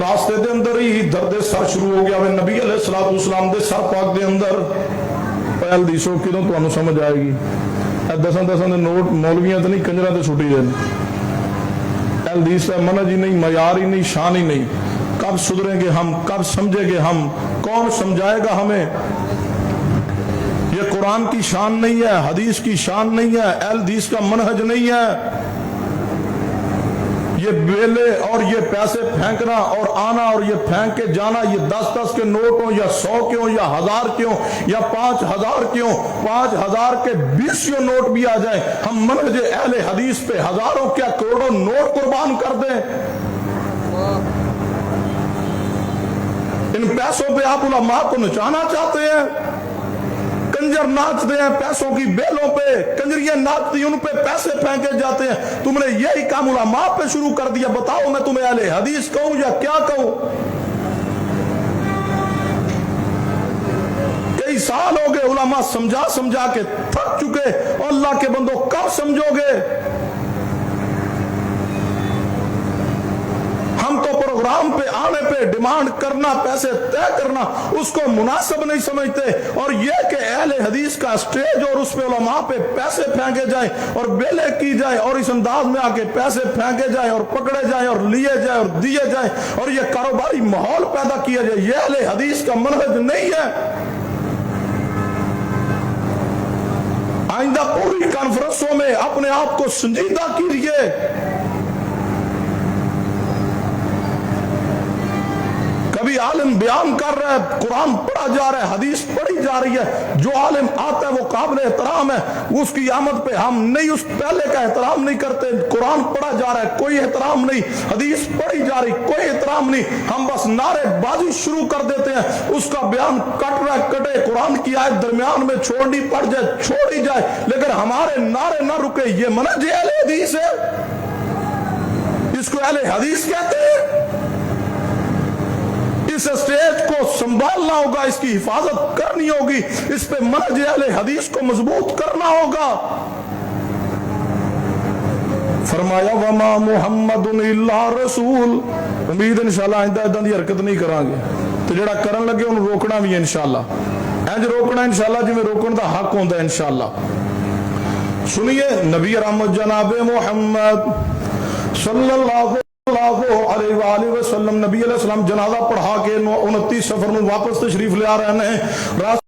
راستے دے اندر ہی درد سر شروع ہو گیا نبی علیہ الصلوۃ والسلام دے سر پاک دے اندر پہل دی سو کدوں تانوں سمجھ آئے گی دساں دے نوٹ مولویاں تے نہیں کنجراں تے چھٹی دے اہل حدیث کا منہج ہی نہیں، معیار ہی نہیں، شان ہی نہیں۔ کب سدھریں گے ہم، کب سمجھیں گے ہم، کون سمجھائے گا ہمیں؟ یہ قرآن کی شان نہیں ہے، حدیث کی شان نہیں ہے، اہل حدیث کا منہج نہیں ہے۔ یہ بیلے اور یہ پیسے پھینکنا اور آنا اور یہ پھینک کے جانا، یہ 10 کے نوٹ ہوں یا 100 کے ہوں یا 1000 کے ہوں یا 5000 کے ہوں، 5000 کے 20 نوٹ بھی آ جائیں، ہم منہج اہل حدیث پہ ہزاروں کیا کروڑوں نوٹ قربان کر دیں۔ ان پیسوں پہ آپ علماء کو نچانا چاہتے ہیں؟ کنجر ناچتے ہیں پیسوں کی بیلوں پہ، کنجریاں ناچتی ان پہ پیسے پھینکے جاتے ہیں۔ تم نے یہی کام علماء پہ شروع کر دیا۔ بتاؤ میں تمہیں اہل حدیث کہوں یا کیا کہوں؟ کئی سال ہو گئے علماء سمجھا سمجھا کے تھک چکے، اور اللہ کے بندوں کب سمجھو گے؟ ہم تو پروگرام پہ آنے پہ ڈیمانڈ کرنا، پیسے طے کرنا اس کو مناسب نہیں سمجھتے، اور یہ کہ اہل حدیث کا سٹیج اور اس پہ علماء پہ پیسے پھینکے جائیں اور بیلے کی جائے اور اس انداز میں آ کے پیسے پھینکے جائیں اور پکڑے جائیں اور لیے جائیں اور دیے جائیں اور یہ کاروباری ماحول پیدا کیا جائے، یہ اہل حدیث کا منہج نہیں ہے۔ آئندہ پوری کانفرنسوں میں اپنے آپ کو سنجیدہ کیجیے۔ کبھی عالم بیان کر رہا ہے، قرآن پڑھا جا رہا ہے، حدیث پڑھی جا رہی ہے، جو عالم آتا ہے وہ قابل احترام ہے، اس کی آمد پہ ہم نہیں اس پہلے کا احترام نہیں کرتے۔ قرآن پڑھا جا رہا ہے، کوئی احترام نہیں، حدیث پڑھی جا رہی، کوئی احترام نہیں، ہم بس نعرے بازی شروع کر دیتے ہیں۔ اس کا بیان کٹ رہا ہے کٹے، قرآن کی آیت درمیان میں چھوڑنی پڑ جائے چھوڑی جائے، لیکن ہمارے نعرے نہ رکے۔ یہ منہج اہل حدیث ہے؟ اس کو اہل حدیث کہتے ہیں؟ اس اسٹیج کو سنبھالنا ہوگا، اس کی حفاظت کرنی ہوگی، اس پہ منہج اہل حدیث کو مضبوط کرنا ہوگا۔ فرمایا وما محمد الا رسول۔ امید انشاءاللہ آئندہ ادھا دی حرکت نہیں کران گے، تو جڑا کرن لگے انہوں روکنا بھی ہے انشاءاللہ، انج روکنا انشاءاللہ جی میں روکن دا حق ہوندہ ہے انشاءاللہ۔ سنیے نبی رحمت جناب محمد صلی اللہ علیہ وآلہ وسلم، نبی علیہ السلام جنازہ پڑھا کے 29 سفر میں واپس تشریف لے آ رہے ہیں۔